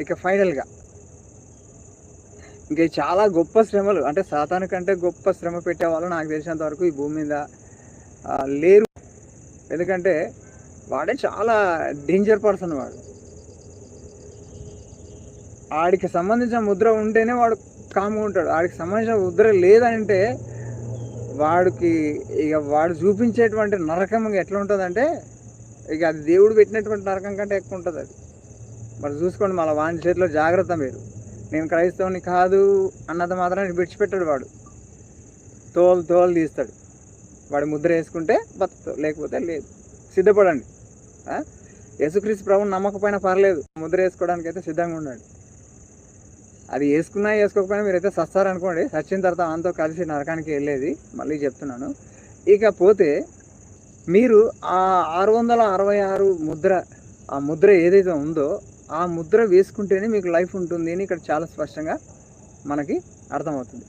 ఇక ఫైనల్గా ఇంక చాలా గొప్ప శ్రమలు, అంటే సాతాను కంటే గొప్ప శ్రమ పెట్టేవాళ్ళు నాకు తెలిసినంత వరకు ఈ భూమి మీద లేరు. ఎందుకంటే వాడే చాలా డేంజర్ పర్సన్. వాడికి సంబంధించిన ముద్ర ఉంటేనే వాడు కామ్గా ఉంటాడు. వాడికి సంబంధించిన ముద్ర లేదంటే వాడికి ఇక వాడు చూపించేటువంటి నరకం ఎట్లా ఉంటుందంటే ఇక అది దేవుడు పెట్టినటువంటి నరకం కంటే ఎక్కువ ఉంటుంది అది. మరి చూసుకోండి, మళ్ళీ వాని చేతిలో జాగ్రత్త. మీరు నేను క్రైస్తవుని కాదు అన్నది మాత్రం విడిచిపెట్టాడు వాడు. తోలు తీస్తాడు. వాడి ముద్ర వేసుకుంటే బతుకుతావు, లేకపోతే లేదు. సిద్ధపడండి. యేసుక్రీస్తు ప్రభువుని నమ్మకపోయినా పర్లేదు, ముద్ర వేసుకోవడానికి అయితే సిద్ధంగా ఉండండి. అది వేసుకున్నా వేసుకోకపోయినా మీరైతే సస్తారనుకోండి. చచ్చిన తర్వాత ఆయనతో కలిసి నరకానికి వెళ్ళేది, మళ్ళీ చెప్తున్నాను. ఇకపోతే మీరు ఆ 666 ముద్ర, ఆ ముద్ర ఏదైతే ఉందో ఆ ముద్ర వేసుకుంటేనే మీకు లైఫ్ ఉంటుంది అని ఇక్కడ చాలా స్పష్టంగా మనకి అర్థమవుతుంది.